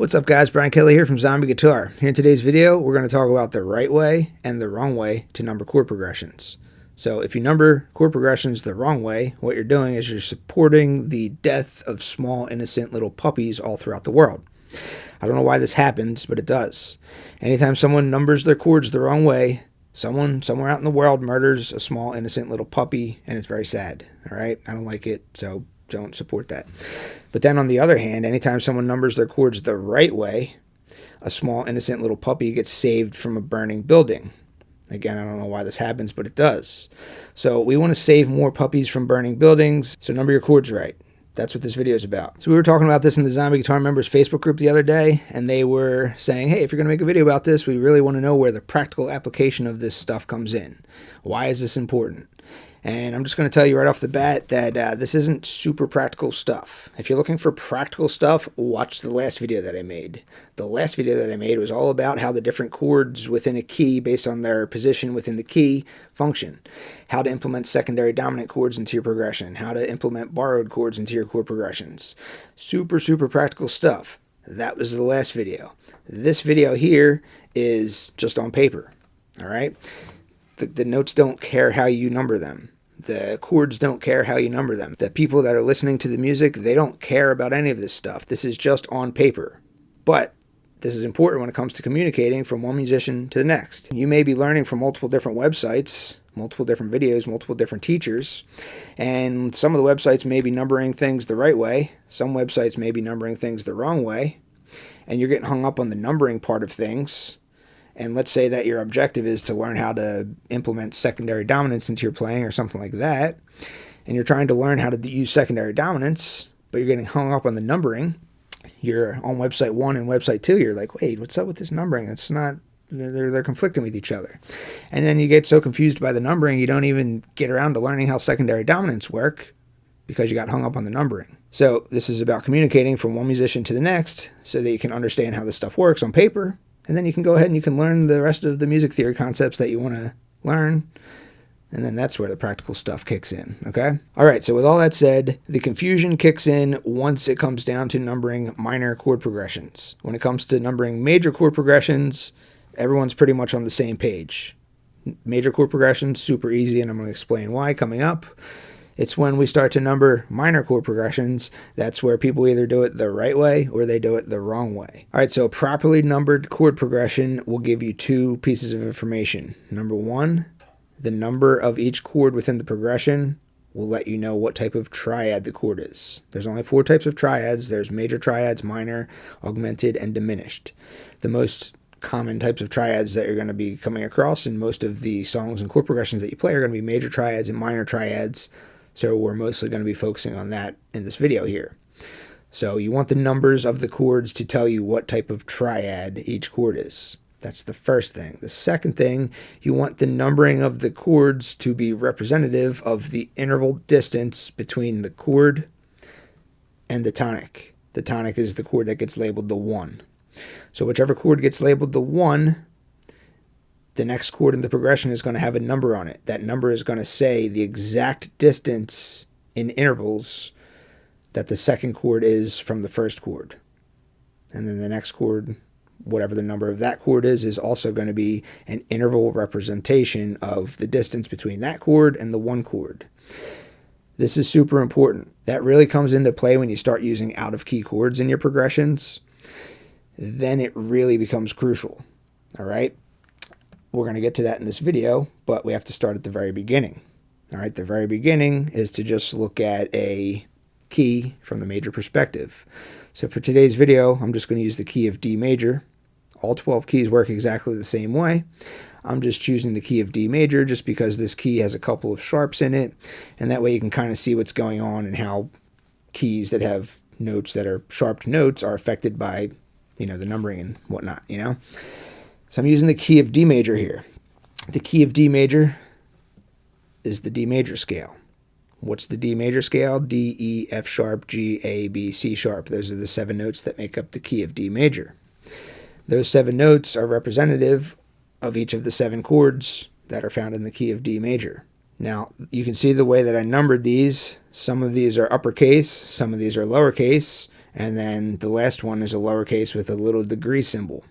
What's up guys, Brian Kelly here from Zombie Guitar. Here in today's video, we're going to talk about the right way and the wrong way to number chord progressions. So if you number chord progressions the wrong way, what you're doing is you're supporting the death of small innocent little puppies all throughout the world. I don't know why this happens, but it does. Anytime someone numbers their chords the wrong way, someone somewhere out in the world murders a small innocent little puppy, and it's very sad. Alright, I don't like it, so don't support that. But then on the other hand, anytime someone numbers their chords the right way, a small innocent little puppy gets saved from a burning building. Again, I don't know why this happens, but it does. So we want to save more puppies from burning buildings, so number your chords right. That's what this video is about. So we were talking about this in the Zombie Guitar Members Facebook group the other day, and they were saying, hey, if you're going to make a video about this, we really want to know where the practical application of this stuff comes in. Why is this important? And I'm just going to tell you right off the bat that this isn't super practical stuff. If you're looking for practical stuff, watch the last video that I made. The last video that I made was all about how the different chords within a key, based on their position within the key, function. How to implement secondary dominant chords into your progression. How to implement borrowed chords into your chord progressions. Super practical stuff. That was the last video. This video here is just on paper. All right? The notes don't care how you number them. The chords don't care how you number them. The people that are listening to the music, they don't care about any of this stuff. This is just on paper. But this is important when it comes to communicating from one musician to the next. You may be learning from multiple different websites, multiple different videos, multiple different teachers, and some of the websites may be numbering things the right way. Some websites may be numbering things the wrong way, and you're getting hung up on the numbering part of things. And let's say that your objective is to learn how to implement secondary dominance into your playing or something like that, and you're trying to learn how to use secondary dominance, but you're getting hung up on the numbering. You're on website 1 and website 2, you're like, wait, what's up with this numbering? It's not, they're conflicting with each other. And then you get so confused by the numbering, you don't even get around to learning how secondary dominants work because you got hung up on the numbering. So this is about communicating from one musician to the next so that you can understand how this stuff works on paper. And then you can go ahead and you can learn the rest of the music theory concepts that you want to learn. And then that's where the practical stuff kicks in, okay? All right, so with all that said, the confusion kicks in once it comes down to numbering minor chord progressions. When it comes to numbering major chord progressions, everyone's pretty much on the same page. Major chord progressions, super easy, and I'm going to explain why coming up. It's when we start to number minor chord progressions, that's where people either do it the right way or they do it the wrong way. All right, so properly numbered chord progression will give you two pieces of information. Number one, the number of each chord within the progression will let you know what type of triad the chord is. There's only 4 types of triads. There's major triads, minor, augmented, and diminished. The most common types of triads that you're going to be coming across in most of the songs and chord progressions that you play are going to be major triads and minor triads. So we're mostly going to be focusing on that in this video here. So you want the numbers of the chords to tell you what type of triad each chord is. That's the first thing. The second thing, you want the numbering of the chords to be representative of the interval distance between the chord and the tonic. The tonic is the chord that gets labeled the 1. So whichever chord gets labeled the 1, the next chord in the progression is going to have a number on it. That number is going to say the exact distance in intervals that the second chord is from the first chord. And then the next chord, whatever the number of that chord is also going to be an interval representation of the distance between that chord and the 1 chord. This is super important. That really comes into play when you start using out-of-key chords in your progressions. Then it really becomes crucial. All right? We're going to get to that in this video, but we have to start at the very beginning. All right, the very beginning is to just look at a key from the major perspective. So for today's video, I'm just going to use the key of D major. All 12 keys work exactly the same way. I'm just choosing the key of D major just because this key has a couple of sharps in it, and that way you can kind of see what's going on and how keys that have notes that are sharp notes are affected by, the numbering and whatnot, So I'm using the key of D major here. The key of D major is the D major scale. What's the D major scale? D, E, F sharp, G, A, B, C sharp. Those are the 7 notes that make up the key of D major. Those 7 notes are representative of each of the 7 chords that are found in the key of D major. Now, you can see the way that I numbered these. Some of these are uppercase, some of these are lowercase, And then the last one is a lowercase with a little degree symbol.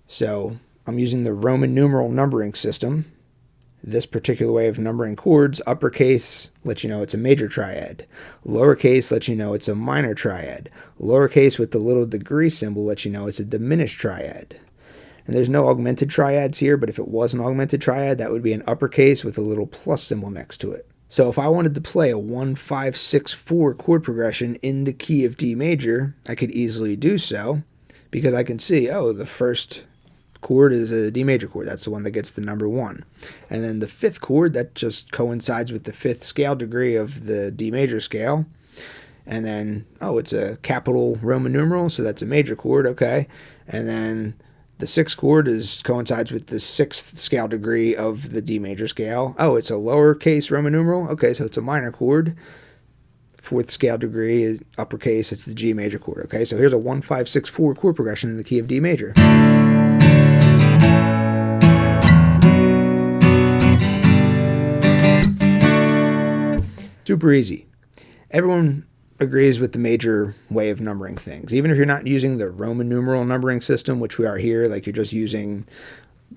So I'm using the Roman numeral numbering system. This particular way of numbering chords, uppercase lets you know it's a major triad. Lowercase lets you know it's a minor triad. Lowercase with the little degree symbol lets you know it's a diminished triad. And there's no augmented triads here, but if it was an augmented triad, that would be an uppercase with a little plus symbol next to it. So if I wanted to play a 1-5-6-4 chord progression in the key of D major, I could easily do so because I can see, oh, the first chord is a D major chord. That's the one that gets the number 1. And then the 5th chord, that just coincides with the 5th scale degree of the D major scale. And then, oh, it's a capital Roman numeral, so that's a major chord, okay. And then the 6th chord coincides with the 6th scale degree of the D major scale. Oh, it's a lowercase Roman numeral, okay, so it's a minor chord. 4th scale degree is uppercase, it's the G major chord, okay. So here's a 1-5-6-4 chord progression in the key of D major. Super easy. Everyone agrees with the major way of numbering things. Even if you're not using the Roman numeral numbering system, which we are here, like you're just using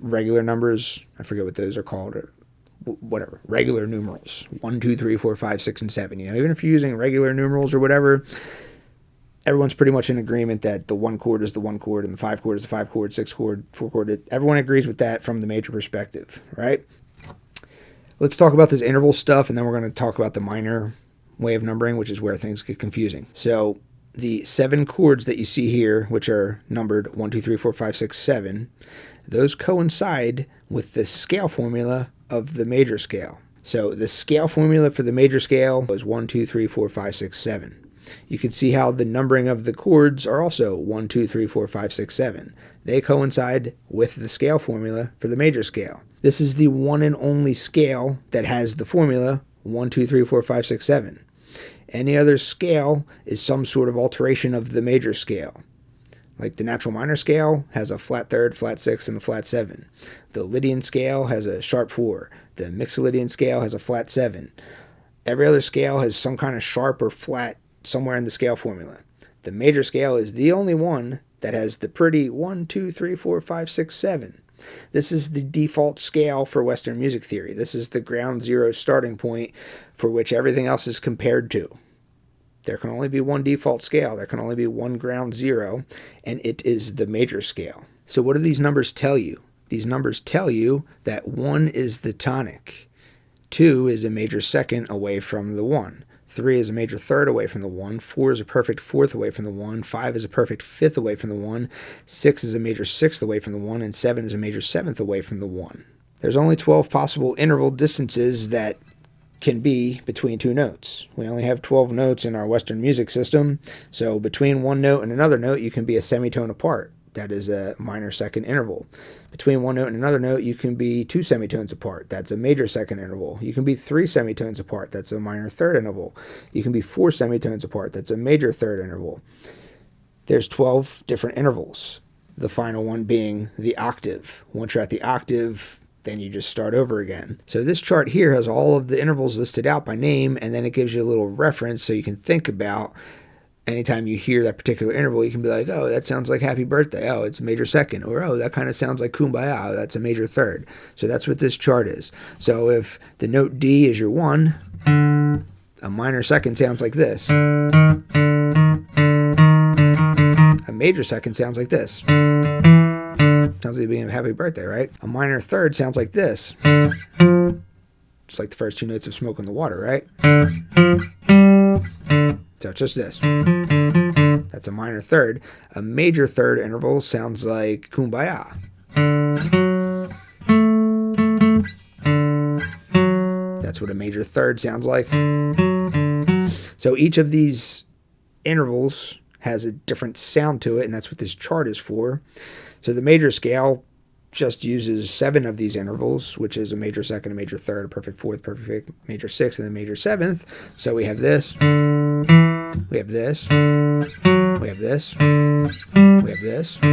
regular numbers. I forget what those are called. Whatever. Regular numerals. 1, 2, 3, 4, 5, 6, and 7. You know, even if you're using regular numerals or whatever, everyone's pretty much in agreement that the 1 chord is the 1 chord and the 5 chord is the 5 chord, 6 chord, 4 chord. Everyone agrees with that from the major perspective, right? Let's talk about this interval stuff, and then we're going to talk about the minor way of numbering, which is where things get confusing. So the 7 chords that you see here, which are numbered 1, 2, 3, 4, 5, 6, 7, those coincide with the scale formula of the major scale. So the scale formula for the major scale was 1, 2, 3, 4, 5, 6, 7. You can see how the numbering of the chords are also 1, 2, 3, 4, 5, 6, 7. They coincide with the scale formula for the major scale. This is the one and only scale that has the formula 1, 2, 3, 4, 5, 6, 7. Any other scale is some sort of alteration of the major scale. Like the natural minor scale has a flat third, flat 6, and a flat 7. The Lydian scale has a sharp 4. The Mixolydian scale has a flat 7. Every other scale has some kind of sharp or flat somewhere in the scale formula. The major scale is the only one that has the pretty 1, 2, 3, 4, 5, 6, 7. This is the default scale for Western music theory. This is the ground zero starting point for which everything else is compared to. There can only be one default scale. There can only be one ground zero, and it is the major scale. So what do these numbers tell you? These numbers tell you that 1 is the tonic, 2 is a major second away from the 1, 3 is a major third away from the 1, 4 is a perfect fourth away from the 1, 5 is a perfect fifth away from the 1, 6 is a major sixth away from the 1, and 7 is a major seventh away from the 1. There's only 12 possible interval distances that can be between 2 notes. We only have 12 notes in our Western music system, so between one note and another note you can be a semitone apart. That is a minor second interval. Between one note and another note, you can be 2 semitones apart. That's a major second interval. You can be 3 semitones apart. That's a minor third interval. You can be 4 semitones apart. That's a major third interval. There's 12 different intervals, the final one being the octave. Once you're at the octave, then you just start over again. So this chart here has all of the intervals listed out by name, and then it gives you a little reference so you can think about anytime you hear that particular interval, you can be like, oh, that sounds like happy birthday. Oh, it's a major second. Or, oh, that kind of sounds like kumbaya. Oh, that's a major third. So that's what this chart is. So if the note D is your 1, a minor second sounds like this. A major second sounds like this. Sounds like being a happy birthday, right? A minor third sounds like this. It's like the first 2 notes of Smoke on the Water, right? So it's just this. That's a minor third. A major third interval sounds like kumbaya. That's what a major third sounds like. So each of these intervals has a different sound to it, and that's what this chart is for. So the major scale just uses 7 of these intervals, which is a major second, a major third, a perfect fourth, perfect major sixth, and a major seventh. So we have this. We have this, we have this, we have this, we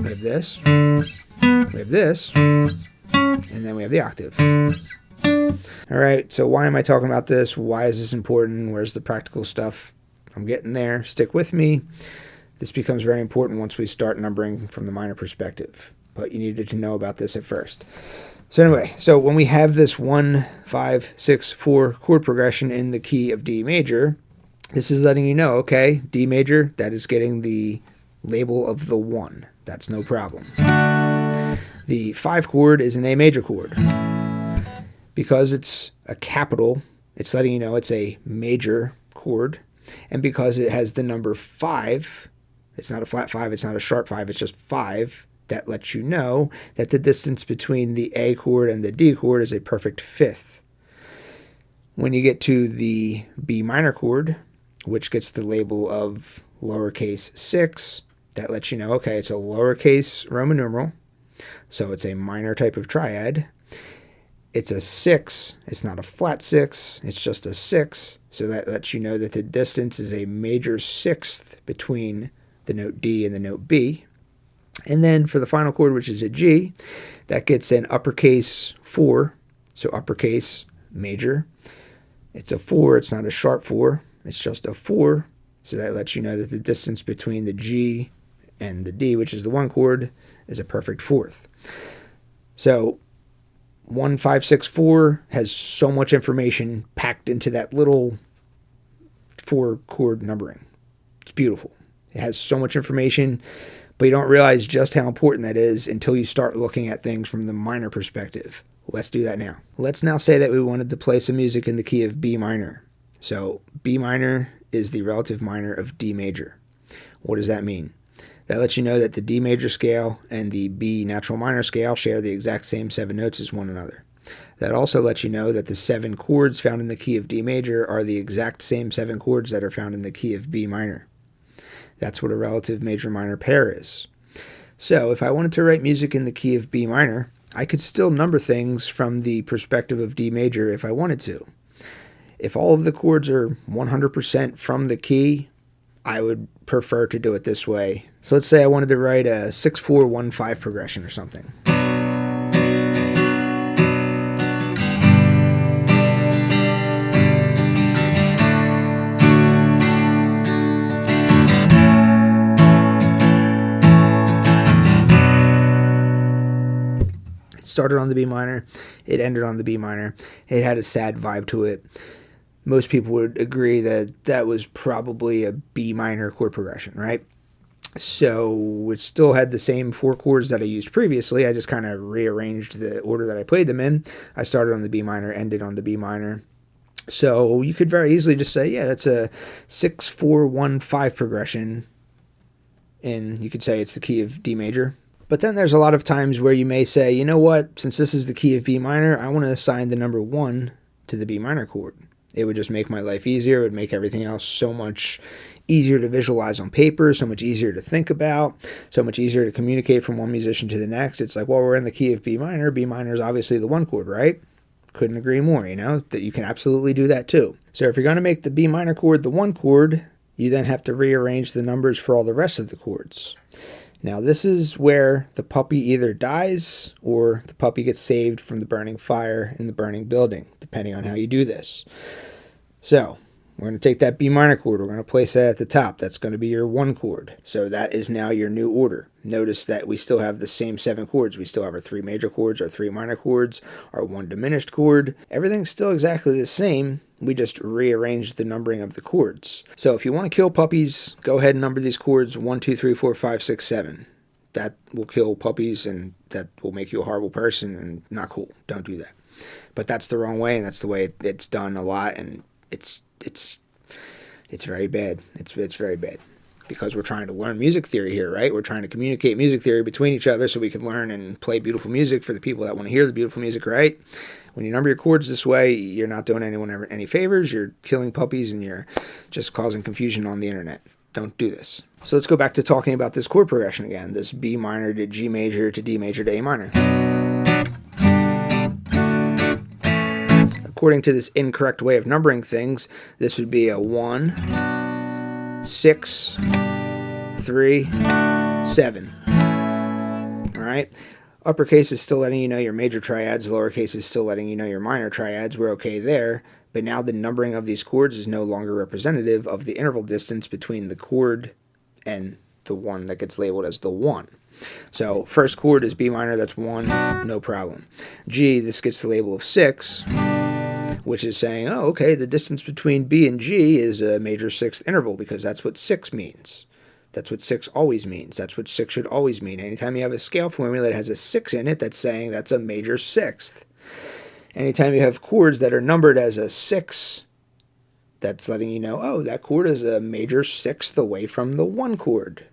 have this, we have this, and then we have the octave. All right, so why am I talking about this? Why is this important? Where's the practical stuff I'm getting there. Stick with me. This becomes very important once we start numbering from the minor perspective, but you needed to know about this at first. So anyway, so when we have this 1, 5, 6, 4 chord progression in the key of D major, this is letting you know, okay, D major, that is getting the label of the 1. That's no problem. The 5 chord is an A major chord. Because it's a capital, it's letting you know it's a major chord. And because it has the number 5, it's not a flat 5, it's not a sharp 5, it's just 5, that lets you know that the distance between the A chord and the D chord is a perfect fifth. When you get to the B minor chord, which gets the label of lowercase 6, that lets you know, okay, it's a lowercase Roman numeral, so it's a minor type of triad. It's a 6, it's not a flat 6, it's just a 6, so that lets you know that the distance is a major sixth between the note D and the note B. And then for the final chord, which is a G, that gets an uppercase 4, so uppercase major. It's a 4, it's not a sharp 4, it's just a 4, so that lets you know that the distance between the G and the D, which is the 1 chord, is a perfect fourth. So 1, 5, 6, 4 has so much information packed into that little 4 chord numbering. It's beautiful. It has so much information, but you don't realize just how important that is until you start looking at things from the minor perspective. Let's do that now. Let's now say that we wanted to play some music in the key of B minor. So B minor is the relative minor of D major. What does that mean? That lets you know that the D major scale and the B natural minor scale share the exact same 7 notes as one another. That also lets you know that the 7 chords found in the key of D major are the exact same 7 chords that are found in the key of B minor. That's what a relative major-minor pair is. So if I wanted to write music in the key of B minor, I could still number things from the perspective of D major if I wanted to. If all of the chords are 100% from the key, I would prefer to do it this way. So let's say I wanted to write a 6-4-1-5 progression or something. Started on the B minor, it ended on the B minor. It had a sad vibe to it. Most people would agree that that was probably a B minor chord progression, right? So it still had the same 4 chords that I used previously. I just kind of rearranged the order that I played them in. I started on the B minor, ended on the B minor. So you could very easily just say, yeah, that's a 6-4-1-5 progression. And you could say it's the key of D major. But then there's a lot of times where you may say, you know what, since this is the key of B minor, I want to assign the number 1 to the B minor chord. It would just make my life easier. It would make everything else so much easier to visualize on paper, so much easier to think about, so much easier to communicate from one musician to the next. It's like, well, we're in the key of B minor. B minor is obviously the 1 chord, right? Couldn't agree more, you know, that you can absolutely do that too. So if you're going to make the B minor chord the 1 chord, you then have to rearrange the numbers for all the rest of the chords. Now this is where the puppy either dies or the puppy gets saved from the burning fire in the burning building, depending on how you do this. So we're going to take that B minor chord, we're going to place that at the top. That's going to be your 1 chord. So that is now your new order. Notice that we still have the same 7 chords. We still have our 3 major chords, our 3 minor chords, our 1 diminished chord. Everything's still exactly the same. We just rearranged the numbering of the chords. So if you want to kill puppies, go ahead and number these chords 1, 2, 3, 4, 5, 6, 7. That will kill puppies and that will make you a horrible person and not cool. Don't do that. But that's the wrong way, and that's the way it's done a lot, and it's very bad. It's very bad. Because we're trying to learn music theory here, right? We're trying to communicate music theory between each other so we can learn and play beautiful music for the people that want to hear the beautiful music, right? When you number your chords this way, you're not doing anyone any favors, you're killing puppies, and you're just causing confusion on the internet. Don't do this. So let's go back to talking about this chord progression again, this B minor to G major to D major to A minor. According to this incorrect way of numbering things, this would be a 1, 6, 3, 7. All right? Uppercase is still letting you know your major triads. Lowercase is still letting you know your minor triads. We're okay there. But now the numbering of these chords is no longer representative of the interval distance between the chord and the one that gets labeled as the 1. So first chord is B minor, that's 1, no problem. G, this gets the label of 6, which is saying, oh, okay, the distance between B and G is a major sixth interval because that's what 6 means. That's what 6 always means. That's what 6 should always mean. Anytime you have a scale formula that has a 6 in it, that's saying that's a major sixth. Anytime you have chords that are numbered as a 6, that's letting you know, oh, that chord is a major sixth away from the 1 chord.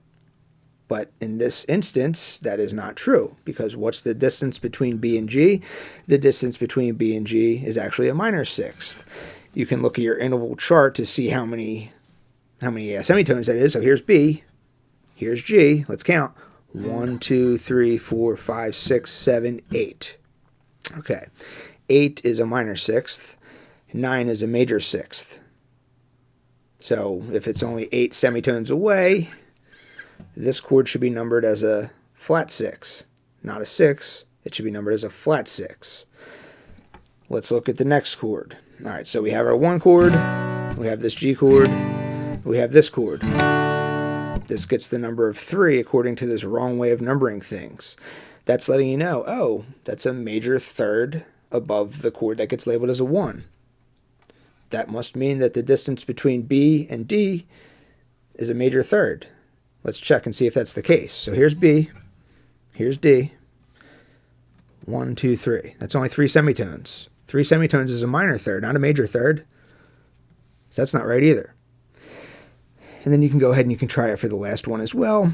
But in this instance, that is not true, because what's the distance between B and G? The distance between B and G is actually a minor sixth. You can look at your interval chart to see how many semitones that is. So here's B, here's G. Let's count. 1, 2, 3, 4, 5, 6, 7, 8. Okay. 8 is a minor sixth. 9 is a major sixth. So if it's only 8 semitones away, this chord should be numbered as a flat 6, not a 6. It should be numbered as a flat 6. Let's look at the next chord. All right, so we have our 1 chord, we have this G chord, we have this chord. This gets the number of 3 according to this wrong way of numbering things. That's letting you know, oh, that's a major third above the chord that gets labeled as a 1. That must mean that the distance between B and D is a major third. Let's check and see if that's the case. So here's B, here's D. 1, 2, 3. That's only 3 semitones. 3 semitones is a minor third, not a major third. So that's not right either. And then you can go ahead and you can try it for the last one as well.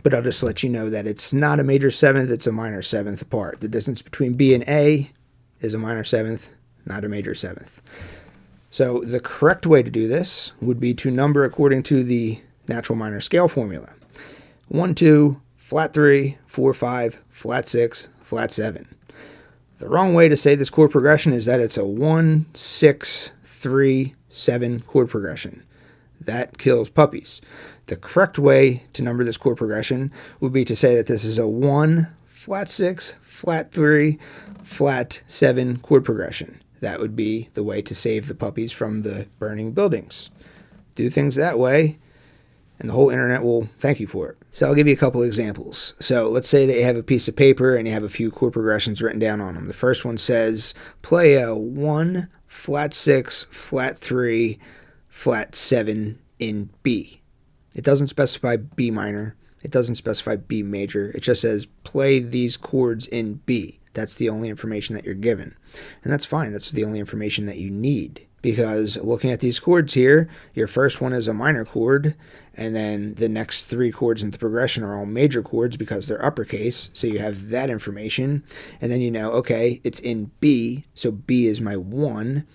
But I'll just let you know that it's not a major seventh, it's a minor seventh apart. The distance between B and A is a minor seventh, not a major seventh. So the correct way to do this would be to number according to the natural minor scale formula. 1, 2, flat 3, 4, 5, flat 6, flat 7. The wrong way to say this chord progression is that it's a 1, 6, 3, 7 chord progression. That kills puppies. The correct way to number this chord progression would be to say that this is a 1, flat 6, flat 3, flat 7 chord progression. That would be the way to save the puppies from the burning buildings. Do things that way, and the whole internet will thank you for it. So I'll give you a couple examples. So let's say that you have a piece of paper and you have a few chord progressions written down on them. The first one says, play a 1, flat 6, flat 3, flat 7 in B. It doesn't specify B minor. It doesn't specify B major. It just says, play these chords in B. That's the only information that you're given. And that's fine. That's the only information that you need. Because looking at these chords here, your first one is a minor chord, and then the next 3 chords in the progression are all major chords because they're uppercase, so you have that information. And then you know, okay, it's in B, so B is my 1.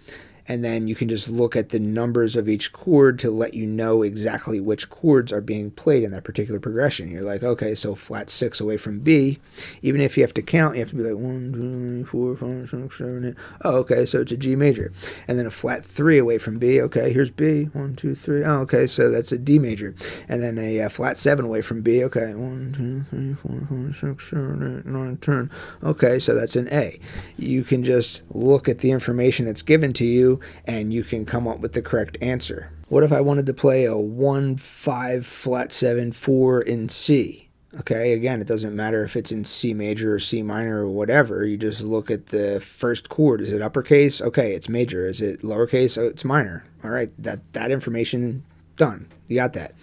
And then you can just look at the numbers of each chord to let you know exactly which chords are being played in that particular progression. You're like, okay, so flat 6 away from B. Even if you have to count, you have to be like 1, 2, 3, 4, 5, 6, 7, 8. Oh, okay, so it's a G major. And then a flat 3 away from B. Okay, here's B. 1, 2, 3. Oh, okay, so that's a D major. And then a flat 7 away from B. Okay, 1, 2, 3, 4, 5, 6, 7, 8, 9, 10. Okay, so that's an A. You can just look at the information that's given to you, and you can come up with the correct answer. What if I wanted to play a 1, 5, flat 7, 4 in C? Okay, again, it doesn't matter if it's in C major or C minor or whatever. You just look at the first chord. Is it uppercase? Okay, it's major. Is it lowercase? Oh, it's minor. All right, that information, done. You got that.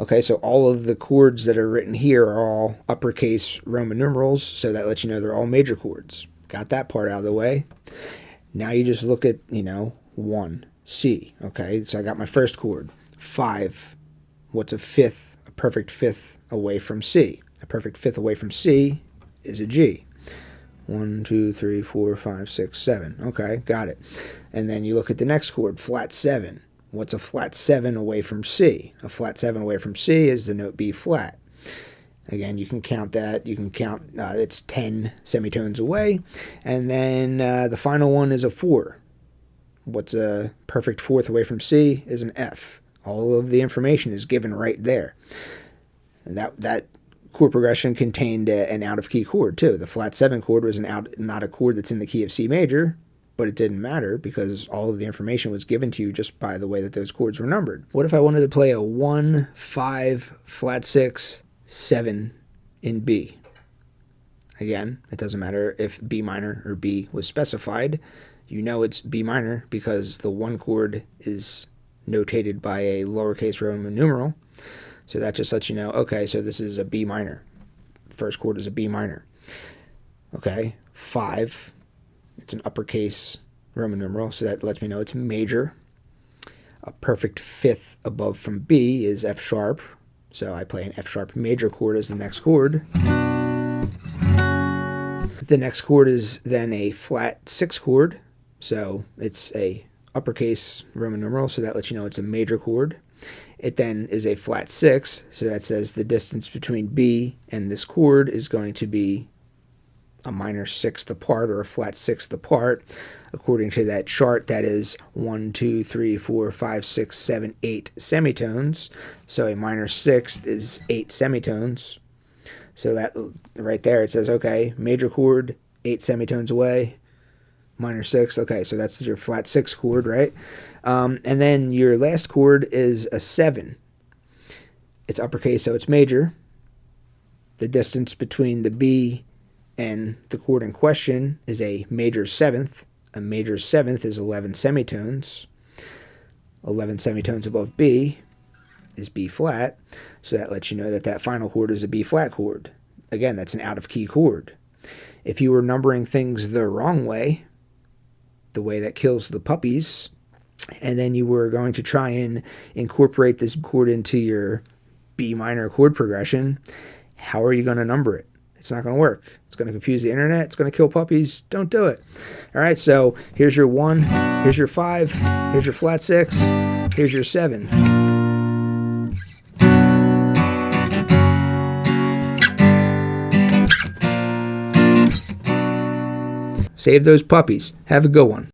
Okay, so all of the chords that are written here are all uppercase Roman numerals, so that lets you know they're all major chords. Got that part out of the way. Now you just look at, 1, C, okay? So I got my first chord. 5, what's a fifth, a perfect fifth away from C? A perfect fifth away from C is a G. 1, 2, 3, 4, 5, 6, 7. Okay, got it. And then you look at the next chord, flat 7. What's a flat 7 away from C? A flat 7 away from C is the note B flat. Again, you can count that. You can count, it's 10 semitones away. And then the final one is a 4. What's a perfect fourth away from C is an F. All of the information is given right there. And that chord progression contained an out-of-key chord, too. The flat 7 chord was not a chord that's in the key of C major. but it didn't matter because all of the information was given to you just by the way that those chords were numbered. What if I wanted to play a 1, 5, flat 6, 7 in B? Again, it doesn't matter if B minor or B was specified. You know it's B minor because the 1 chord is notated by a lowercase Roman numeral. So that just lets you know, okay, so this is a B minor. First chord is a B minor. Okay, 5, it's an uppercase Roman numeral, so that lets me know it's major. A perfect fifth above from B is F sharp, so I play an F sharp major chord as the next chord. The next chord is then a flat 6 chord, so it's a uppercase Roman numeral, so that lets you know it's a major chord. It then is a flat 6, so that says the distance between B and this chord is going to be a minor sixth apart or a flat sixth apart. According to that chart, that is 1, 2, 3, 4, 5, 6, 7, 8 semitones. So a minor sixth is 8 semitones. So that right there, it says, okay, major chord, 8 semitones away, minor 6. Okay, so that's your flat 6 chord, right? And then your last chord is a 7. It's uppercase, so it's major. The distance between the B and the chord in question is a major 7th. A major 7th is 11 semitones. 11 semitones above B is B flat, so that lets you know that that final chord is a B flat chord. Again, that's an out of key chord. If you were numbering things the wrong way, the way that kills the puppies, and then you were going to try and incorporate this chord into your B minor chord progression, how are you going to number it? It's not going to work. It's going to confuse the internet. It's going to kill puppies. Don't do it. All right, so here's your 1, here's your 5, here's your flat 6, here's your 7. Save those puppies. Have a good one.